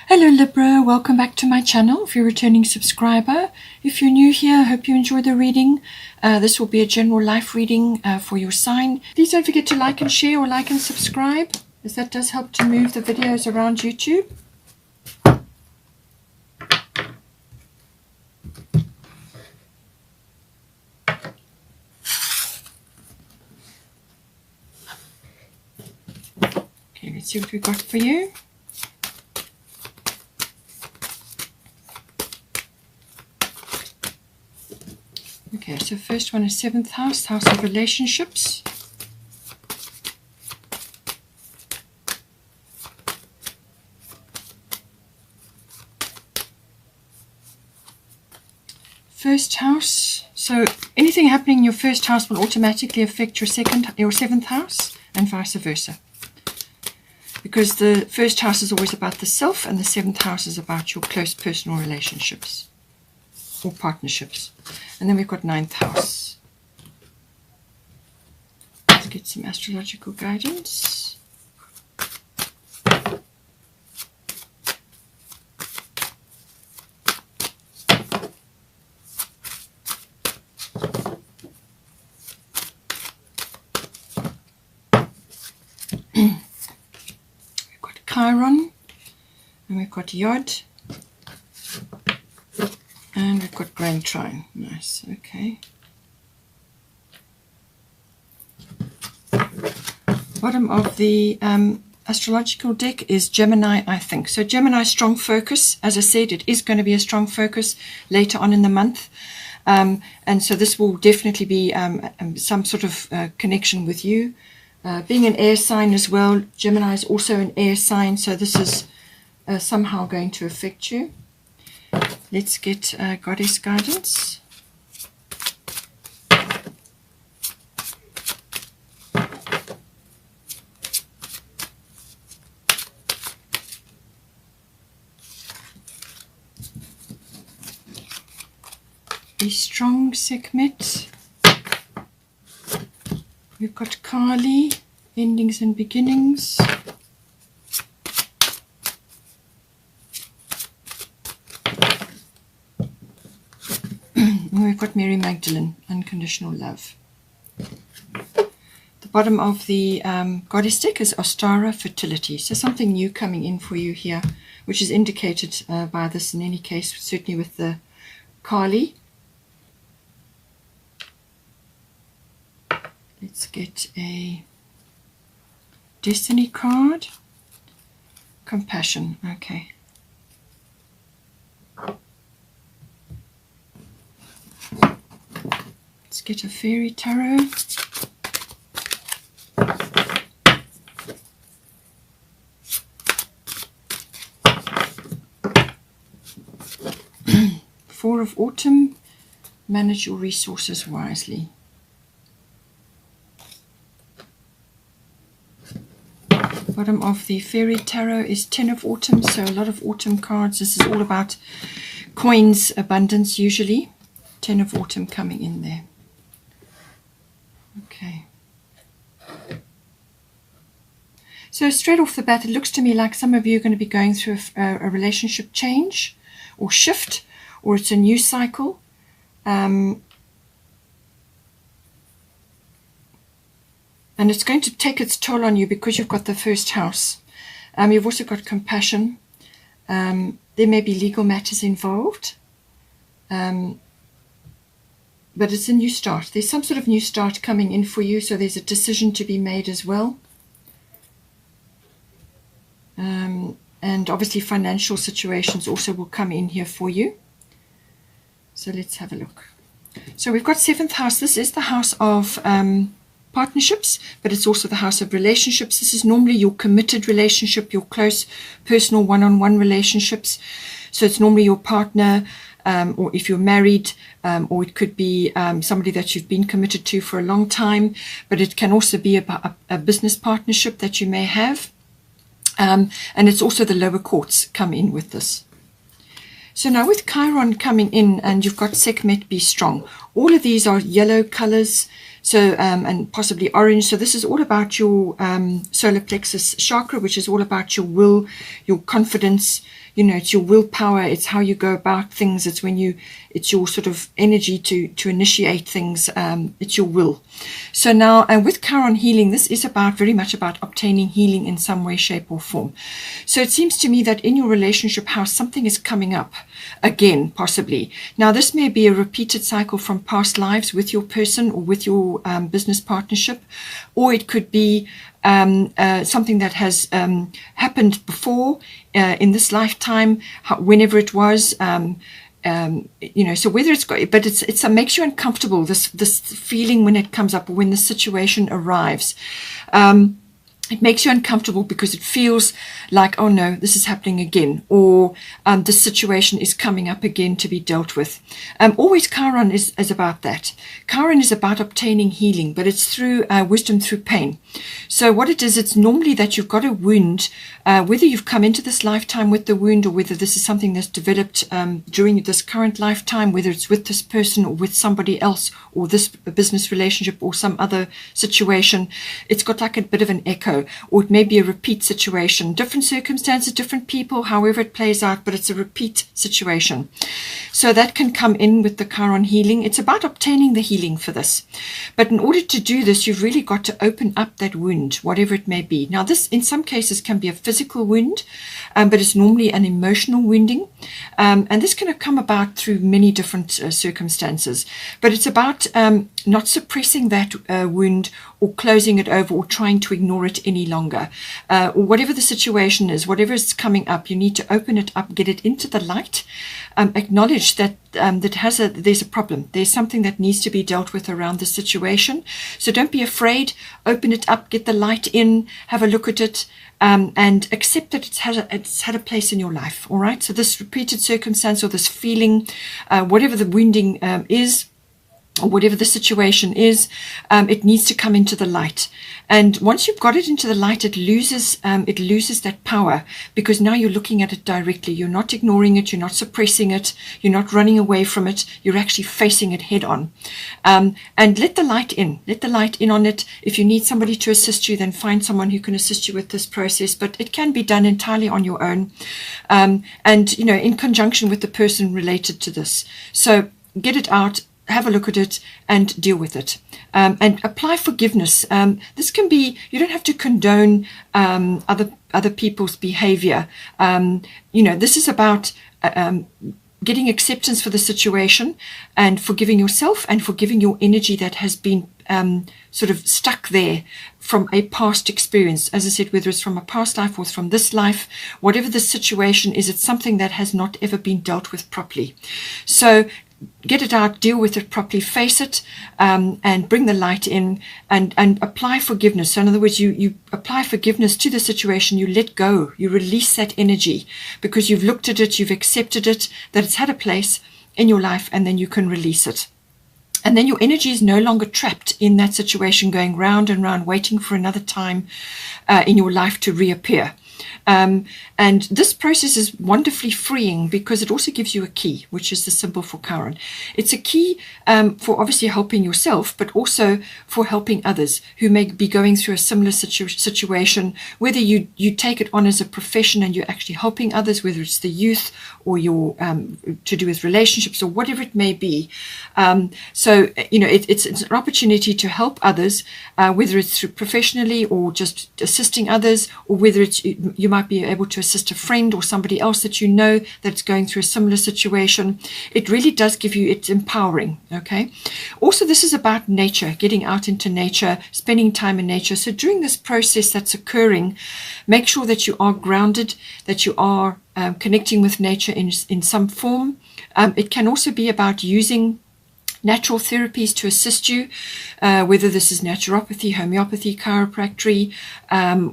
Hello Libra, welcome back to my channel if you're a returning subscriber. If you're new here, I hope you enjoy the reading. This will be a general life reading for your sign. Please don't forget to like and share or like and subscribe, as that does help to move the videos around YouTube. Okay, let's see what we got for you. Okay, so first one is 7th house, house of relationships. First house, so anything happening in your first house will automatically affect your 7th house and vice versa. Because the first house is always about the self and the 7th house is about your close personal relationships or partnerships. And then we've got 9th house. Let's get some astrological guidance. We've got Chiron, and we've got Yod. And we've got Grand Trine. Nice, okay. Bottom of the astrological deck is Gemini, I think. So Gemini, strong focus. As I said, it is going to be a strong focus later on in the month. And so this will definitely be some sort of connection with you. Being an air sign as well, Gemini is also an air sign. So this is somehow going to affect you. Let's get goddess guidance. Be strong, Sekhmet. We've got Kali, endings and beginnings. We've got Mary Magdalene, unconditional love. The bottom of the goddess deck is Ostara, fertility. So something new coming in for you here, which is indicated by this in any case, certainly with the Kali. Let's get a destiny card. Compassion, okay. Let's get a fairy tarot. Four of Autumn, manage your resources wisely. Bottom of the fairy tarot is 10 of Autumn, so a lot of autumn cards. This is all about coins, abundance usually. 10 of Autumn coming in there. Okay. So straight off the bat, it looks to me like some of you are going to be going through a relationship change or shift, or it's a new cycle. And it's going to take its toll on you because you've got the first house. You've also got compassion. There may be legal matters involved. But it's a new start. There's some sort of new start coming in for you, so there's a decision to be made as well. And obviously financial situations also will come in here for you. So let's have a look. So we've got 7th house. This is the house of partnerships, but it's also the house of relationships. This is normally your committed relationship, your close personal one-on-one relationships. So it's normally your partner, or if you're married, or it could be somebody that you've been committed to for a long time, but it can also be a business partnership that you may have. And it's also the lower courts come in with this. So now with Chiron coming in, and you've got Sekhmet, be strong. All of these are yellow colors. So, and possibly orange. So this is all about your solar plexus chakra, which is all about your will, your confidence. You know, it's your willpower. It's how you go about things. It's it's your sort of energy to initiate things. It's your will. So now, and with Chiron healing, this is very much about obtaining healing in some way, shape, or form. So it seems to me that in your relationship house, something is coming up again, possibly. Now, this may be a repeated cycle from past lives with your person or with your business partnership, or it could be something that has happened before in this lifetime, whenever it was. You know, so whether it makes you uncomfortable, this feeling when it comes up or when the situation arrives. It makes you uncomfortable because it feels like, oh no, this is happening again, or this situation is coming up again to be dealt with. Always Chiron is about that. Chiron is about obtaining healing, but it's through wisdom through pain. So what it is, it's normally that you've got a wound, whether you've come into this lifetime with the wound or whether this is something that's developed during this current lifetime, whether it's with this person or with somebody else or this business relationship or some other situation. It's got like a bit of an echo, or it may be a repeat situation, different circumstances, different people, however it plays out, but it's a repeat situation. So that can come in with the Chiron healing. It's about obtaining the healing for this. But in order to do this, you've really got to open up that wound, whatever it may be. Now, this in some cases can be a physical wound, but it's normally an emotional wounding. And this can come about through many different circumstances. But it's about not suppressing that wound or closing it over or trying to ignore it any longer. Or whatever the situation is, whatever is coming up, you need to open it up, get it into the light, acknowledge that there's a problem. There's something that needs to be dealt with around the situation. So don't be afraid. Open it up, get the light in, have a look at it, and accept that it's had a place in your life. All right. So this repeated circumstance or this feeling, whatever the wounding is, or whatever the situation is, it needs to come into the light. And once you've got it into the light, it loses that power, because now you're looking at it directly. You're not ignoring it. You're not suppressing it. You're not running away from it. You're actually facing it head on. And let the light in. Let the light in on it. If you need somebody to assist you, then find someone who can assist you with this process. But it can be done entirely on your own, and you know, in conjunction with the person related to this. So get it out. Have a look at it and deal with it, and apply forgiveness. This can be, you don't have to condone other people's behavior. You know, this is about getting acceptance for the situation and forgiving yourself and forgiving your energy that has been sort of stuck there from a past experience. As I said, whether it's from a past life or from this life, whatever the situation is, it's something that has not ever been dealt with properly. So get it out, deal with it properly, face it, and bring the light in, and apply forgiveness. So in other words, you apply forgiveness to the situation, you let go, you release that energy, because you've looked at it, you've accepted it, that it's had a place in your life, and then you can release it. And then your energy is no longer trapped in that situation, going round and round, waiting for another time in your life to reappear. And this process is wonderfully freeing, because it also gives you a key, which is the symbol for Chiron. It's a key for obviously helping yourself, but also for helping others who may be going through a similar situation, whether you take it on as a profession and you're actually helping others, whether it's the youth or your to do with relationships or whatever it may be. So, you know, it's an opportunity to help others, whether it's through professionally or just assisting others, or whether it's you might be able to assist a friend or somebody else that you know that's going through a similar situation. It really does give you, it's empowering. Okay. Also, this is about nature, getting out into nature, spending time in nature. So during this process that's occurring, make sure that you are grounded, that you are connecting with nature in some form. It can also be about using natural therapies to assist you, whether this is naturopathy, homeopathy, chiropractic,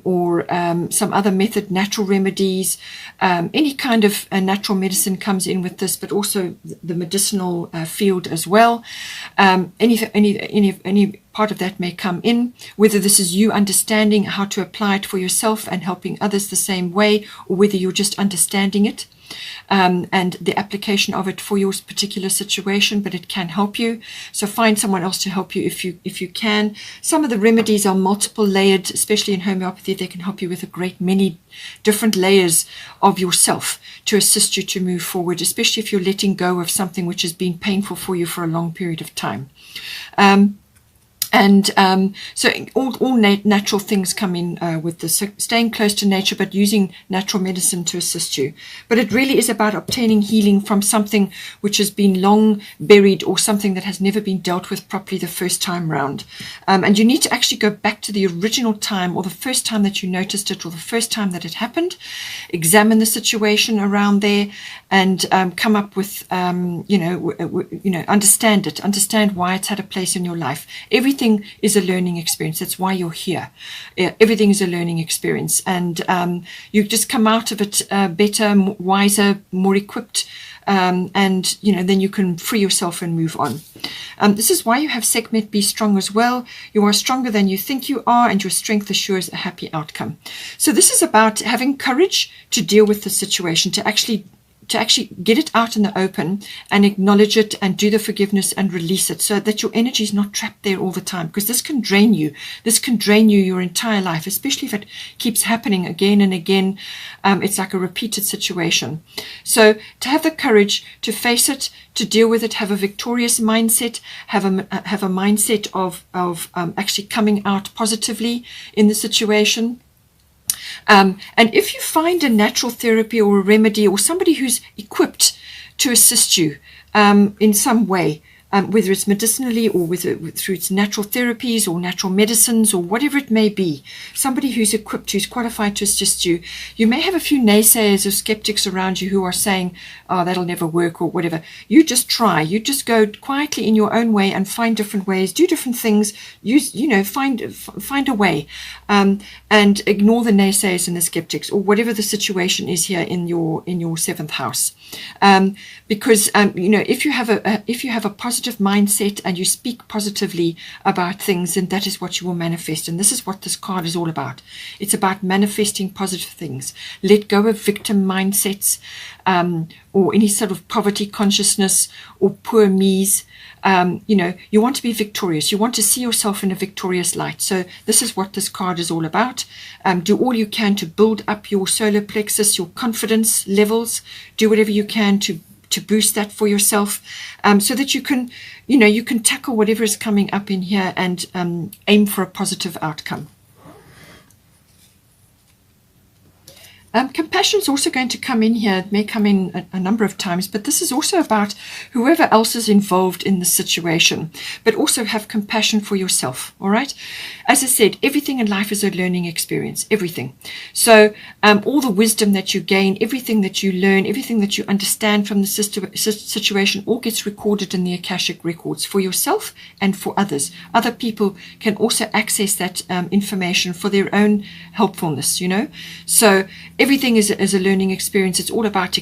or some other method, natural remedies. Any kind of natural medicine comes in with this, but also the medicinal field as well. Any part of that may come in, whether this is you understanding how to apply it for yourself and helping others the same way, or whether you're just understanding it and the application of it for your particular situation, but it can help you. So find someone else to help you if you can. Some of the remedies are multiple layered, especially in homeopathy. They can help you with a great many different layers of yourself to assist you to move forward, especially if you're letting go of something which has been painful for you for a long period of time. So all natural things come in with this, so staying close to nature, but using natural medicine to assist you. But it really is about obtaining healing from something which has been long buried, or something that has never been dealt with properly the first time round. And you need to actually go back to the original time, or the first time that you noticed it, or the first time that it happened. Examine the situation around there, and come up with, understand it, understand why it's had a place in your life. Everything is a learning experience. That's why you're here. Everything is a learning experience, and you just come out of it better, wiser, more equipped, and then you can free yourself and move on. This is why you have Sekhmet be strong as well. You are stronger than you think you are, and your strength assures a happy outcome. So this is about having courage to deal with the situation, to actually get it out in the open and acknowledge it and do the forgiveness and release it, so that your energy is not trapped there all the time, because this can drain you. This can drain you your entire life, especially if it keeps happening again and again. It's like a repeated situation. So to have the courage to face it, to deal with it, have a victorious mindset, have a mindset of actually coming out positively in the situation. And if you find a natural therapy or a remedy, or somebody who's equipped to assist you in some way, whether it's medicinally or through its natural therapies or natural medicines or whatever it may be, somebody who's equipped, who's qualified to assist you. You may have a few naysayers or skeptics around you who are saying, oh, that'll never work or whatever. You just try. You just go quietly in your own way and find different ways, do different things, find a way, and ignore the naysayers and the skeptics, or whatever the situation is here in your seventh house. Because if you have a positive mindset and you speak positively about things, then that is what you will manifest. And this is what this card is all about. It's about manifesting positive things. Let go of victim mindsets, or any sort of poverty consciousness or poor me's. You want to be victorious. You want to see yourself in a victorious light. So this is what this card is all about. Do all you can to build up your solar plexus, your confidence levels. Do whatever you can to boost that for yourself, so that you can tackle whatever is coming up in here and aim for a positive outcome. Compassion is also going to come in here. It may come in a number of times, but this is also about whoever else is involved in the situation, but also have compassion for yourself, all right? As I said, everything in life is a learning experience, everything. So all the wisdom that you gain, everything that you learn, everything that you understand from the situation, all gets recorded in the Akashic records for yourself and for others. Other people can also access that information for their own helpfulness, So everything is a learning experience. It's all about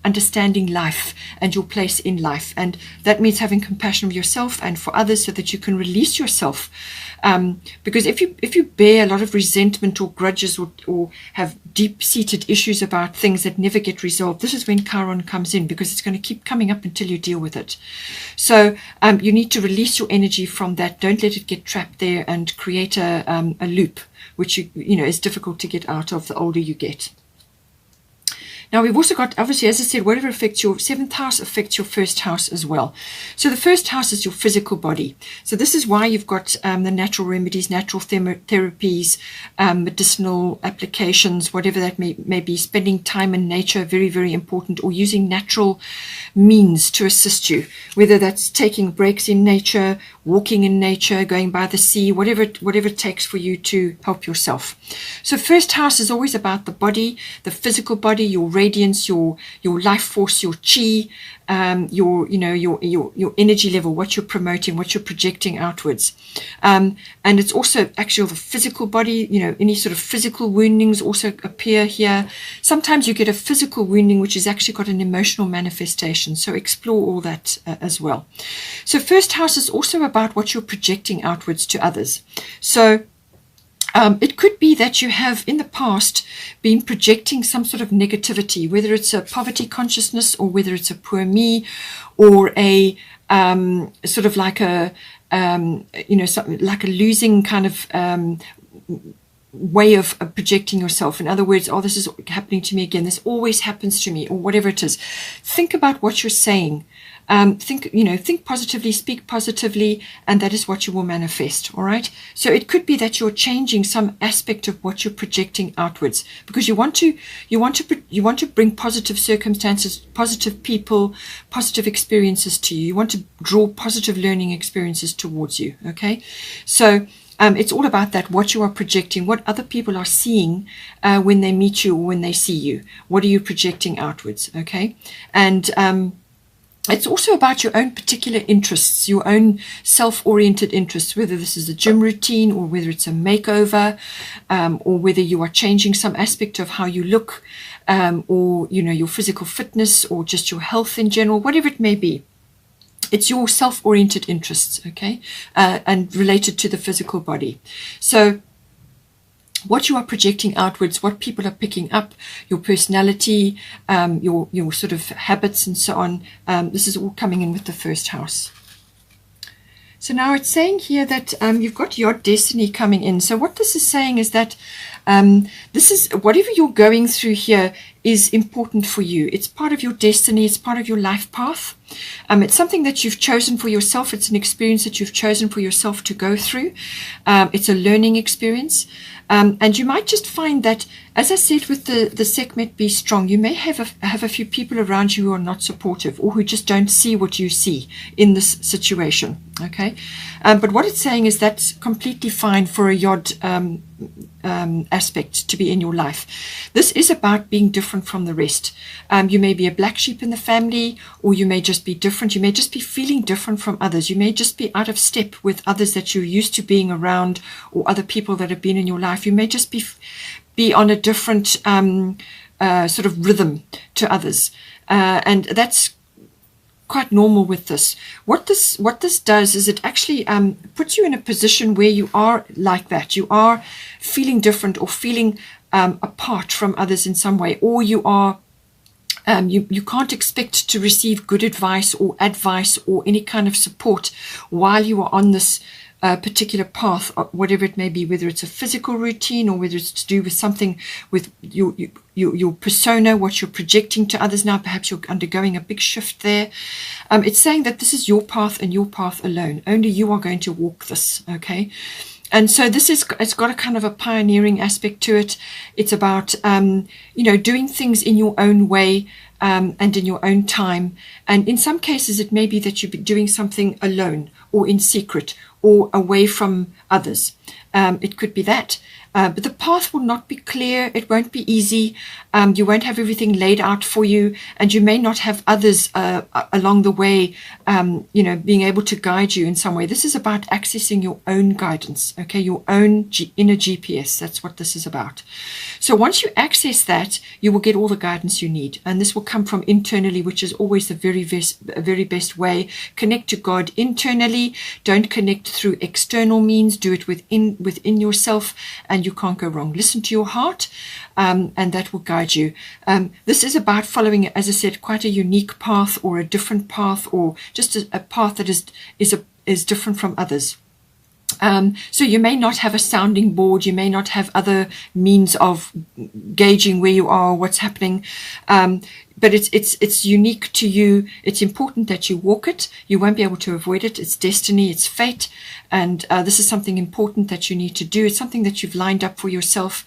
understanding life and your place in life, and that means having compassion of yourself and for others, so that you can release yourself. Because if you bear a lot of resentment or grudges, or have deep-seated issues about things that never get resolved, this is when Chiron comes in, because it's going to keep coming up until you deal with it. So you need to release your energy from that. Don't let it get trapped there and create a loop, which is difficult to get out of the older you get. Now we've also got, obviously, as I said, whatever affects your seventh house affects your first house as well. So the first house is your physical body. So this is why you've got the natural remedies, natural therapies, medicinal applications, whatever that may be. Spending time in nature, very, very important, or using natural means to assist you, whether that's taking breaks in nature, walking in nature, going by the sea, whatever it takes for you to help yourself. So first house is always about the body, the physical body, your radiance, your life force, your chi, your energy level, what you're promoting, what you're projecting outwards. And it's also actually the physical body, any sort of physical woundings also appear here. Sometimes you get a physical wounding which has actually got an emotional manifestation. So explore all that as well. So first house is also about what you're projecting outwards to others. So it could be that you have in the past been projecting some sort of negativity, whether it's a poverty consciousness or whether it's a poor me or a sort of like a something like a losing kind of way of projecting yourself. In other words, oh, this is happening to me again. This always happens to me, or whatever it is. Think about what you're saying. Think positively, speak positively, and that is what you will manifest. All right. So it could be that you're changing some aspect of what you're projecting outwards, because you want to bring positive circumstances, positive people, positive experiences to you. You want to draw positive learning experiences towards you. Okay. So it's all about that, what you are projecting, what other people are seeing when they meet you or when they see you. What are you projecting outwards? Okay. And it's also about your own particular interests, your own self-oriented interests, whether this is a gym routine or whether it's a makeover, or whether you are changing some aspect of how you look, or, your physical fitness or just your health in general, whatever it may be. It's your self-oriented interests, okay, and related to the physical body. So what you are projecting outwards, what people are picking up, your personality, your sort of habits and so on, this is all coming in with the first house. So now it's saying here that you've got your destiny coming in. So what this is saying is that this is whatever you're going through here is important for you. It's part of your destiny. It's part of your life path. It's something that you've chosen for yourself. It's an experience that you've chosen for yourself to go through. It's a learning experience. And you might just find that, as I said, with the Sekhmet be strong, you may have a few people around you who are not supportive or who just don't see what you see in this situation. Okay. But what it's saying is that's completely fine for a Yod aspect to be in your life. This is about being different from the rest. You may be a black sheep in the family, or you may just be different. You may just be feeling different from others. You may just be out of step with others that you're used to being around, or other people that have been in your life. You may just be on a different sort of rhythm to others, and that's quite normal with this. What this does is it actually puts you in a position where you are like that. You are feeling different or feeling apart from others in some way, or you are you can't expect to receive good advice or any kind of support while you are on this particular path, whatever it may be, whether it's a physical routine or whether it's to do with something with your persona, what you're projecting to others now. Perhaps you're undergoing a big shift there. It's saying that this is your path and your path alone. Only you are going to walk this, okay? And so it's got a kind of a pioneering aspect to it. It's about, doing things in your own way, and in your own time. And in some cases, it may be that you'll be doing something alone or in secret or away from others. It could be that. But the path will not be clear. It won't be easy. You won't have everything laid out for you, and you may not have others along the way, being able to guide you in some way. This is about accessing your own guidance, okay, your own inner GPS. That's what this is about. So once you access that, you will get all the guidance you need, and this will come from internally, which is always the very best way. Connect to God internally. Don't connect through external means. Do it within yourself, and you can't go wrong. Listen to your heart, and that will guide you. This is about following, as I said, quite a unique path, or a different path, or just a path that is different from others. So you may not have a sounding board, you may not have other means of gauging where you are, what's happening, but it's unique to you. It's important that you walk it. You won't be able to avoid it. It's destiny, it's fate, and this is something important that you need to do. It's something that you've lined up for yourself,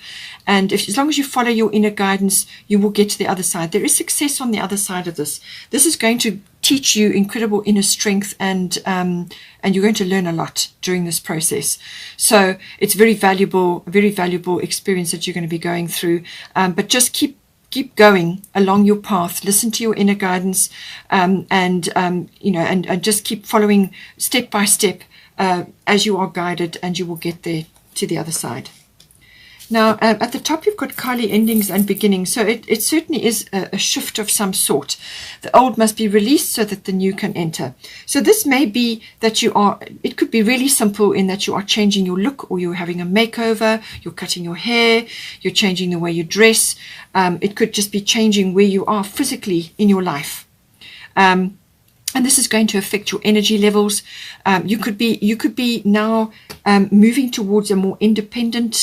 and as long as you follow your inner guidance, you will get to the other side. There is success on the other side of this. This is going to teach you incredible inner strength, and you're going to learn a lot during this process. So it's very valuable experience that you're going to be going through. But just keep keep going along your path. Listen to your inner guidance, and just keep following step by step as you are guided, and you will get there to the other side. Now, at the top, you've got Kali endings and beginnings. So it certainly is a shift of some sort. The old must be released so that the new can enter. So this may be that it could be really simple in that you are changing your look, or you're having a makeover, you're cutting your hair, you're changing the way you dress. It could just be changing where you are physically in your life. And this is going to affect your energy levels. You could be now moving towards a more independent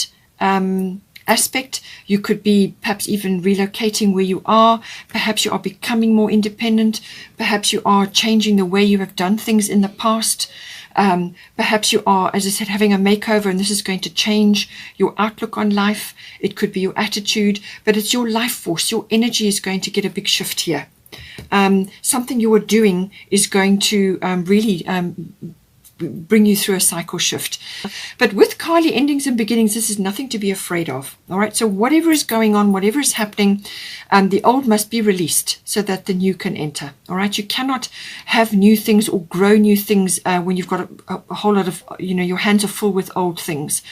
aspect. You could be perhaps even relocating where you are. Perhaps you are becoming more independent. Perhaps you are changing the way you have done things in the past. Perhaps you are, as I said, having a makeover, and this is going to change your outlook on life. It could be your attitude, but it's your life force. Your energy is going to get a big shift here. Something you are doing is going to really bring you through a cycle shift. But with Kali endings and beginnings, this is nothing to be afraid of. All right, so whatever is going on, whatever is happening, the old must be released so that the new can enter. All right, you cannot have new things or grow new things when you've got a whole lot of, your hands are full with old things.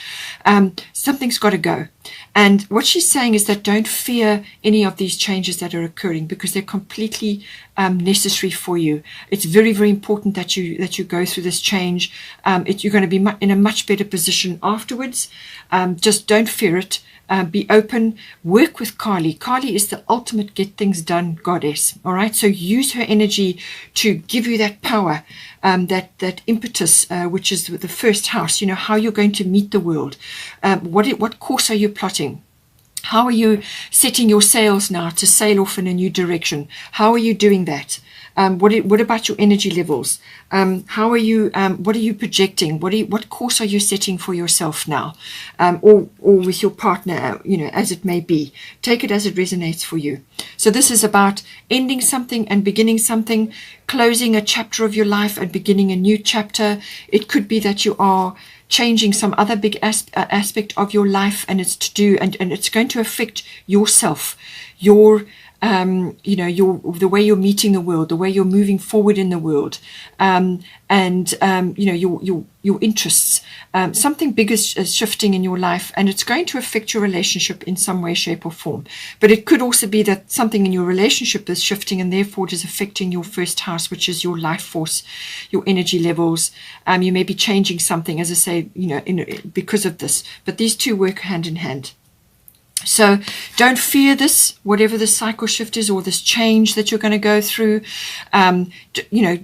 Something's got to go. And what she's saying is that don't fear any of these changes that are occurring, because they're completely necessary for you. It's very, very important that you go through this change. You're going to be in a much better position afterwards. Just don't fear it. Be open. Work with Kali. Kali is the ultimate get things done goddess. All right. So use her energy to give you that power, that impetus, which is the first house. How you're going to meet the world. What course are you plotting? How are you setting your sails now to sail off in a new direction? How are you doing that? What about your energy levels? How are you? What are you projecting? What course are you setting for yourself now, or with your partner? As it may be. Take it as it resonates for you. So this is about ending something and beginning something, closing a chapter of your life and beginning a new chapter. It could be that you are changing some other big aspect of your life, and it's to do, and it's going to affect yourself, your the way you're meeting the world, the way you're moving forward in the world, your interests. Something big is shifting in your life, and it's going to affect your relationship in some way, shape, or form. But it could also be that something in your relationship is shifting, and therefore it is affecting your first house, which is your life force, your energy levels. You may be changing something, as I say, because of this. But these two work hand in hand. So don't fear this, whatever the cycle shift is, or this change that you're going to go through.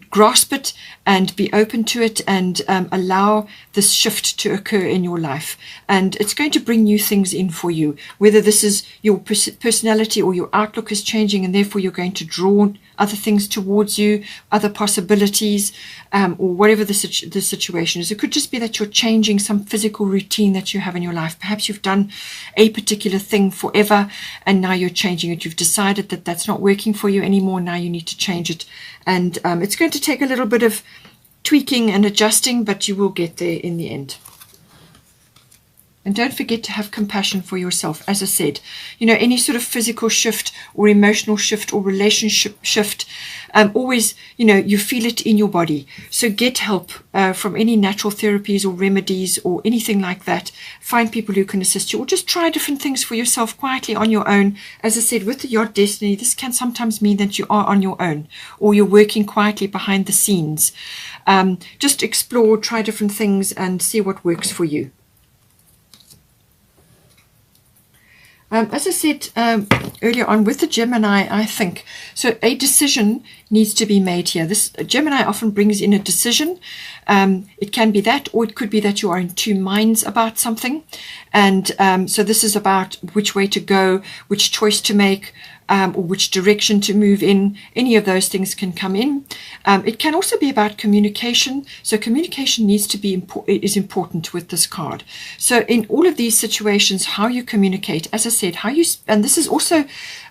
Grasp it and be open to it, and allow this shift to occur in your life. And it's going to bring new things in for you, whether this is your personality or your outlook is changing, and therefore you're going to draw other things towards you, other possibilities, or whatever the situation is. It could just be that you're changing some physical routine that you have in your life. Perhaps you've done a particular thing forever, and now you're changing it. You've decided that that's not working for you anymore. Now you need to change it. And it's going to take a little bit of tweaking and adjusting, but you will get there in the end. And don't forget to have compassion for yourself. As I said, any sort of physical shift or emotional shift or relationship shift, always, you feel it in your body. So get help from any natural therapies or remedies or anything like that. Find people who can assist you, or just try different things for yourself quietly on your own. As I said, with the Yacht Destiny, this can sometimes mean that you are on your own, or you're working quietly behind the scenes. Just explore, try different things, and see what works for you. As I said earlier on, with the Gemini, I think, so a decision needs to be made here. This Gemini often brings in a decision. It can be that, or it could be that you are in two minds about something. And so this is about which way to go, which choice to make, or which direction to move in. Any of those things can come in. It can also be about communication. So communication needs to be is important with this card. So in all of these situations, how you communicate, as I said, and this is also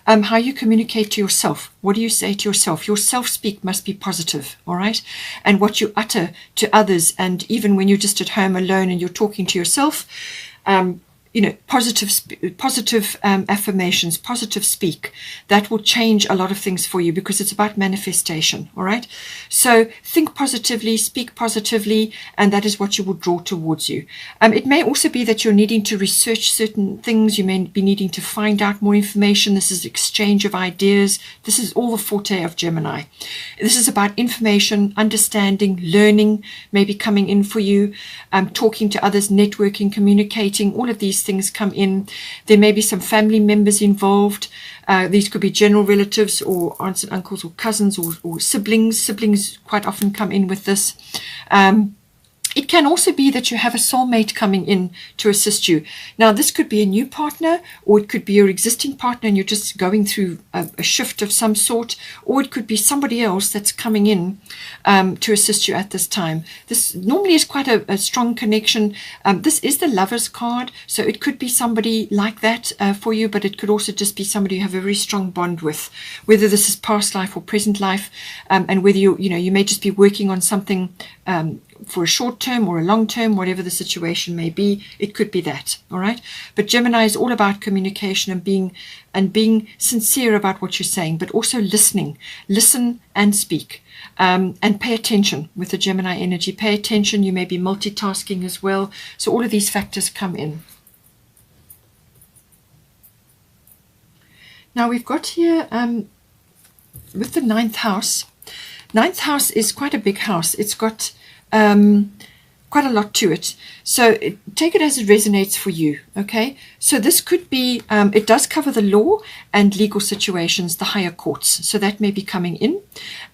how you communicate to yourself. What do you say to yourself? Your self-speak must be positive, all right? And what you utter to others, and even when you're just at home alone and you're talking to yourself, positive affirmations, positive speak. That will change a lot of things for you, because it's about manifestation. All right. So think positively, speak positively, and that is what you will draw towards you. It may also be that you're needing to research certain things. You may be needing to find out more information. This is exchange of ideas. This is all the forte of Gemini. This is about information, understanding, learning, maybe coming in for you, talking to others, networking, communicating. All of these things come in. There may be some family members involved. These could be general relatives or aunts and uncles or cousins or siblings. Siblings quite often come in with this. It can also be that you have a soulmate coming in to assist you. Now, this could be a new partner, or it could be your existing partner and you're just going through a shift of some sort, or it could be somebody else that's coming in to assist you at this time. This normally is quite a strong connection. This is the Lover's card, so it could be somebody like that for you, but it could also just be somebody you have a very strong bond with, whether this is past life or present life, and whether you may just be working on something for a short term or a long term, whatever the situation may be. It could be that. All right. But Gemini is all about communication and being sincere about what you're saying, but also listening. Listen and speak. And pay attention with the Gemini energy. Pay attention. You may be multitasking as well. So all of these factors come in. Now we've got here with the 9th house. 9th house is quite a big house. It's got quite a lot to it. So take it as it resonates for you. Okay. So this could be, it does cover the law and legal situations, the higher courts. So that may be coming in.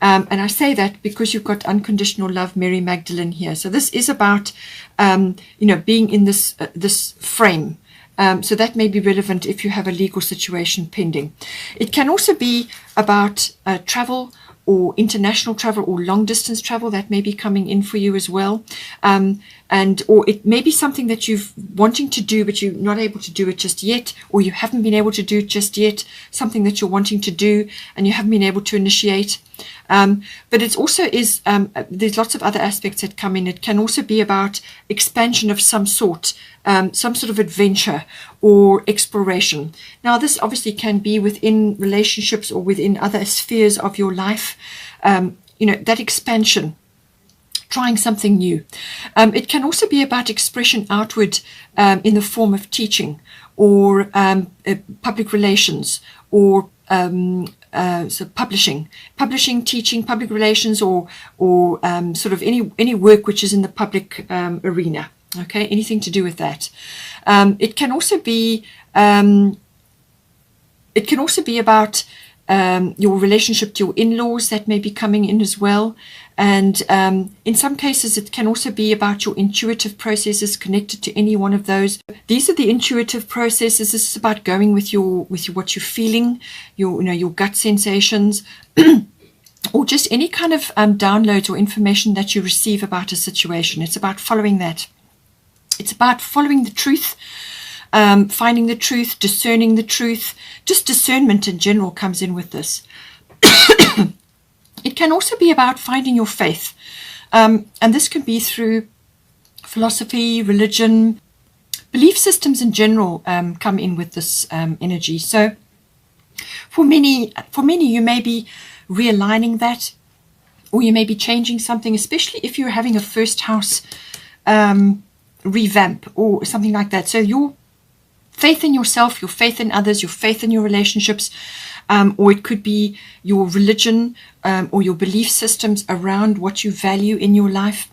And I say that because you've got unconditional love, Mary Magdalene here. So this is about, being in this frame. So that may be relevant if you have a legal situation pending. It can also be about travel, or international travel, or long distance travel. That may be coming in for you as well. Or it may be something that you've wanting to do, but you're not able to do it just yet, or you haven't been able to do it just yet, something that you're wanting to do and you haven't been able to initiate. But it also is, there's lots of other aspects that come in. It can also be about expansion of some sort of adventure or exploration. Now, this obviously can be within relationships or within other spheres of your life. That expansion, trying something new. It can also be about expression outward in the form of teaching or public relations, or so publishing, teaching, public relations, or sort of any work which is in the public arena. Okay, anything to do with that. It can also be about your relationship to your in-laws. That may be coming in as well. And in some cases, it can also be about your intuitive processes connected to any one of those. These are the intuitive processes. This is about going with what you're feeling, your gut sensations, or just any kind of downloads or information that you receive about a situation. It's about following that. It's about following the truth, finding the truth, discerning the truth. Just discernment in general comes in with this. It can also be about finding your faith. And this can be through philosophy, religion, belief systems in general come in with this energy. So for many, you may be realigning that, or you may be changing something, especially if you're having a first house revamp or something like that. So your faith in yourself, your faith in others, your faith in your relationships, or it could be your religion or your belief systems around what you value in your life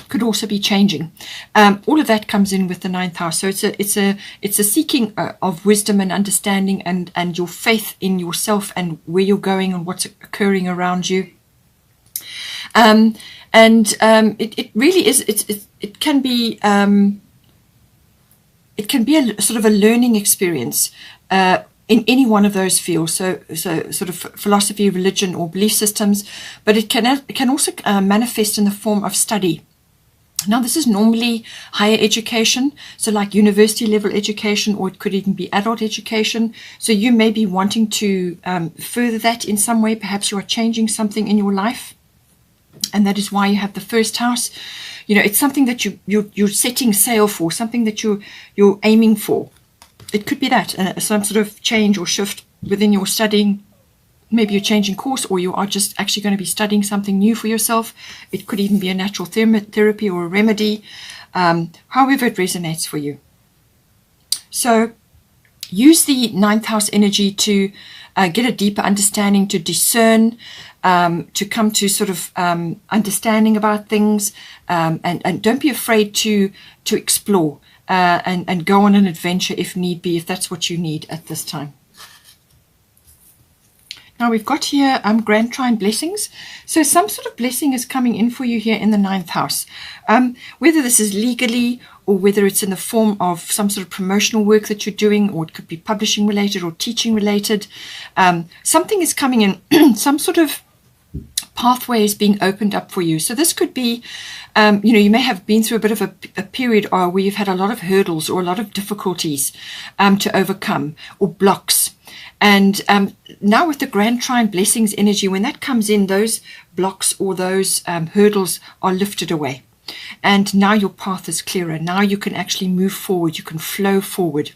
could also be changing. All of that comes in with the 9th house. So it's a seeking of wisdom and understanding, and your faith in yourself and where you're going and what's occurring around you. It really is. It can be a sort of a learning experience in any one of those fields. So sort of philosophy, religion, or belief systems. But it can also manifest in the form of study. Now, this is normally higher education, so like university level education, or it could even be adult education. So you may be wanting to further that in some way. Perhaps you are changing something in your life, and that is why you have the first house. it's something that you're setting sail for, something that you're aiming for. It could be that some sort of change or shift within your studying. Maybe you're changing course, or you are just actually going to be studying something new for yourself. It could even be a natural therapy or a remedy, however it resonates for you. So use the ninth house energy to get a deeper understanding, to discern, to come to sort of understanding about things, and don't be afraid to explore and go on an adventure if need be, if that's what you need at this time. Now we've got here Grand Trine blessings. So some sort of blessing is coming in for you here in the ninth house. Whether this is legally or whether it's in the form of some sort of promotional work that you're doing, or it could be publishing related or teaching related. Something is coming in, some sort of pathway is being opened up for you. So this could be, you may have been through a bit of a period where you've had a lot of hurdles or a lot of difficulties to overcome, or blocks. And now with the Grand Trine blessings energy, when that comes in, those blocks or those hurdles are lifted away. And now your path is clearer. Now you can actually move forward. You can flow forward.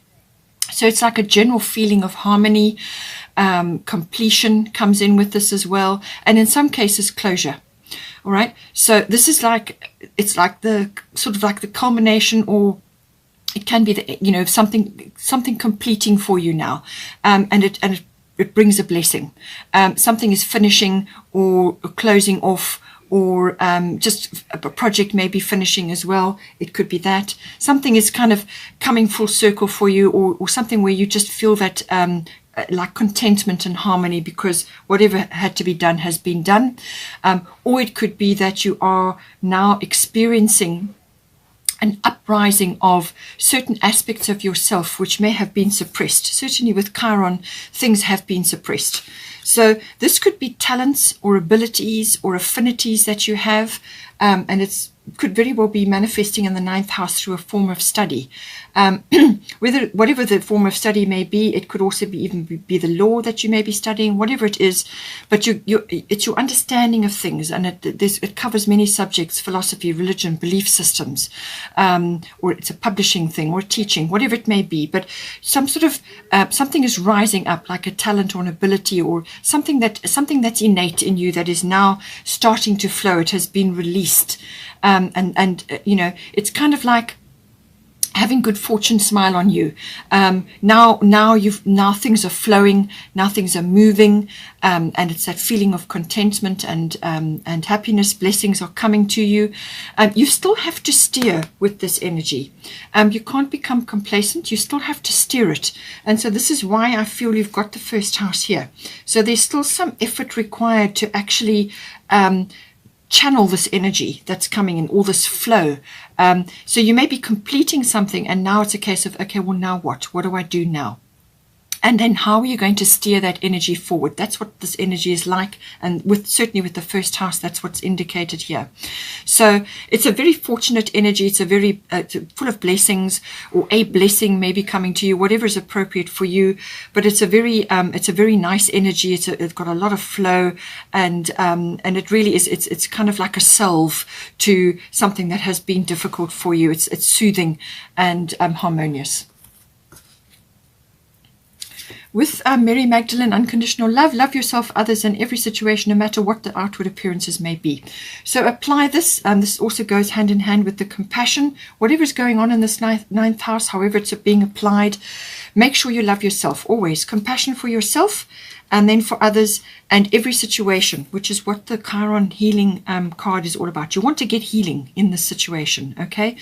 So it's like a general feeling of harmony. Completion comes in with this as well. And in some cases, closure. All right. So this is it's like the sort of like the culmination, or it can be the, something completing for you now, and it brings a blessing. Something is finishing or closing off, or just a project may be finishing as well. It could be that something is kind of coming full circle for you, or something where you just feel that like contentment and harmony, because whatever had to be done has been done. Or it could be that you are now experiencing an uprising of certain aspects of yourself which may have been suppressed. Certainly with Chiron, things have been suppressed. So this could be talents or abilities or affinities that you have, and it could very well be manifesting in the ninth house through a form of study. Whatever the form of study may be, it could also even be the law that you may be studying, whatever it is. But it's your understanding of things, and it covers many subjects: philosophy, religion, belief systems, or it's a publishing thing or teaching, whatever it may be. But some sort of something is rising up, like a talent or an ability, or something that's innate in you that is now starting to flow. It has been released. It's kind of like having good fortune smile on you. Now things are flowing, now things are moving, and it's that feeling of contentment and happiness. Blessings are coming to you. You still have to steer with this energy. You can't become complacent. You still have to steer it. And so this is why I feel you've got the first house here. So there's still some effort required to actually channel this energy that's coming in, all this flow. So you may be completing something, and now it's a case of, okay, well, now what? What do I do now? And then how are you going to steer that energy forward? That's what this energy is like. And certainly with the first house, that's what's indicated here. So it's a very fortunate energy. It's a very full of blessings, or a blessing may be coming to you, whatever is appropriate for you. But it's a very nice energy. It's got a lot of flow, and it really is. It's kind of like a salve to something that has been difficult for you. It's soothing and harmonious. With Mary Magdalene, unconditional love. Love yourself, others, and every situation, no matter what the outward appearances may be. So apply this. This also goes hand in hand with the compassion. Whatever is going on in this ninth house, however it's being applied, make sure you love yourself always. Compassion for yourself, and then for others, and every situation, which is what the Chiron healing card is all about. You want to get healing in this situation, okay?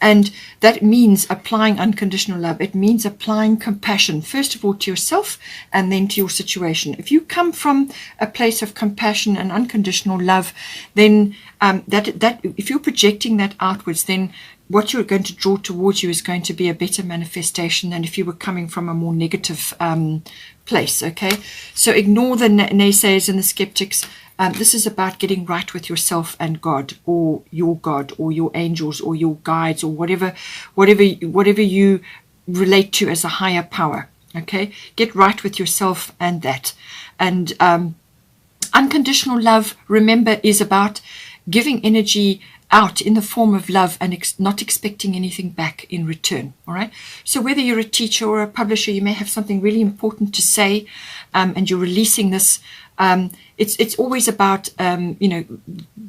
And that means applying unconditional love. It means applying compassion, first of all to yourself, and then to your situation. If you come from a place of compassion and unconditional love, then if you're projecting that outwards, then what you're going to draw towards you is going to be a better manifestation than if you were coming from a more negative place, okay? So ignore the naysayers and the skeptics. This is about getting right with yourself and God, or your angels, or your guides, or whatever you relate to as a higher power, okay? Get right with yourself and that. And unconditional love, remember, is about giving energy out in the form of love and not expecting anything back in return. All right. So whether you're a teacher or a publisher, you may have something really important to say, and you're releasing this. It's always about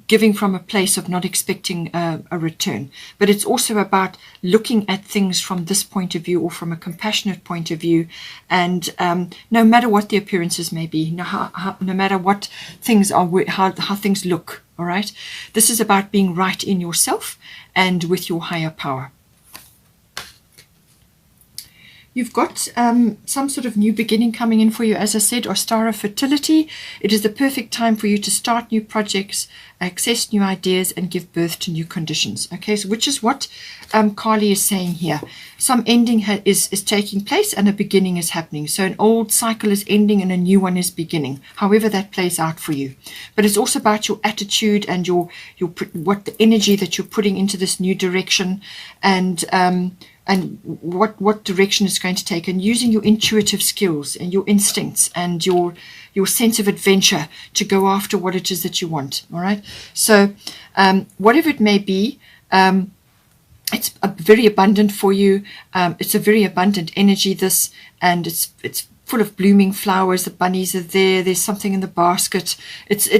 giving from a place of not expecting a return, but it's also about looking at things from this point of view, or from a compassionate point of view, and no matter what the appearances may be, no matter what things are, how things look. All right, this is about being right in yourself and with your higher power. You've got some sort of new beginning coming in for you. As I said, Ostara fertility. It is the perfect time for you to start new projects, access new ideas, and give birth to new conditions. Okay, so which is what Kali is saying here. Some ending is taking place and a beginning is happening. So an old cycle is ending and a new one is beginning, however that plays out for you. But it's also about your attitude and what the energy that you're putting into this new direction, and what direction it's going to take, and using your intuitive skills and your instincts and your sense of adventure to go after what it is that you want. All right. So whatever it may be, it's very abundant for you. It's a very abundant energy, this, and it's full of blooming flowers. The bunnies are there. There's something in the basket.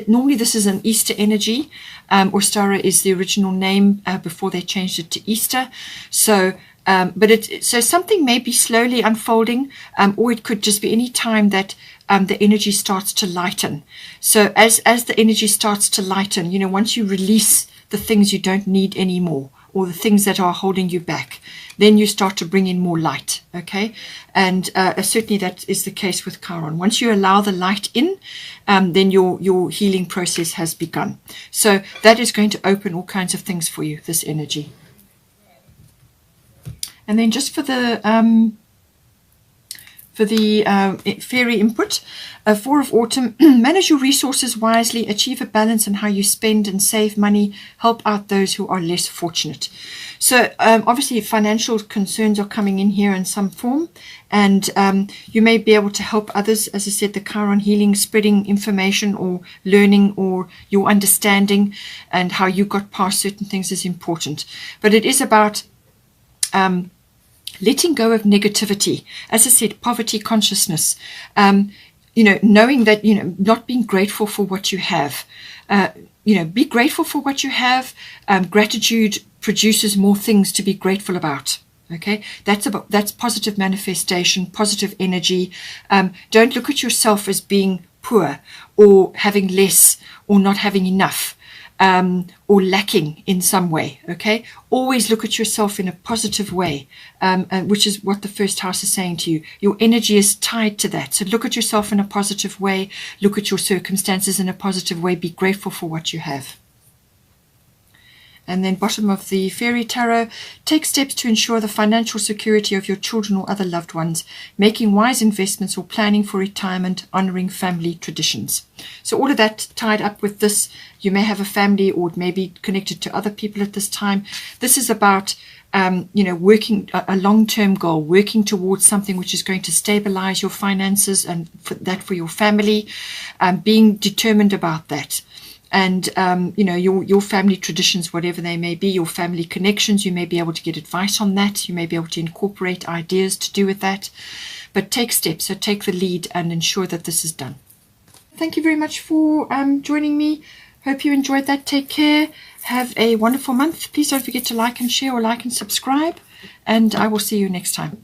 Normally this is an Easter energy. Ostara is the original name before they changed it to Easter. So so something may be slowly unfolding, or it could just be any time that the energy starts to lighten. So as the energy starts to lighten, once you release the things you don't need anymore, or the things that are holding you back, then you start to bring in more light. Okay, and certainly that is the case with Chiron. Once you allow the light in, then your healing process has begun. So that is going to open all kinds of things for you, this energy. And then just for the fairy input, 4 of autumn, manage your resources wisely, achieve a balance in how you spend and save money, help out those who are less fortunate. So obviously financial concerns are coming in here in some form, and you may be able to help others. As I said, the Chiron healing, spreading information or learning or your understanding and how you got past certain things is important. But it is about letting go of negativity. As I said, poverty consciousness, knowing that, not being grateful for what you have. Be grateful for what you have. Gratitude produces more things to be grateful about. Okay, that's positive manifestation, positive energy. Don't look at yourself as being poor or having less or not having enough. Or lacking in some way. Okay, always look at yourself in a positive way, which is what the first house is saying to you. Your energy is tied to that. So look at yourself in a positive way, look at your circumstances in a positive way, be grateful for what you have. And then bottom of the fairy tarot, take steps to ensure the financial security of your children or other loved ones, making wise investments or planning for retirement, honoring family traditions. So all of that tied up with this. You may have a family, or it may be connected to other people at this time. This is about working a long-term goal, working towards something which is going to stabilize your finances and for your family, being determined about that. And, your family traditions, whatever they may be, your family connections, you may be able to get advice on that. You may be able to incorporate ideas to do with that. But take steps, so take the lead and ensure that this is done. Thank you very much for joining me. Hope you enjoyed that. Take care. Have a wonderful month. Please don't forget to like and share, or like and subscribe. And I will see you next time.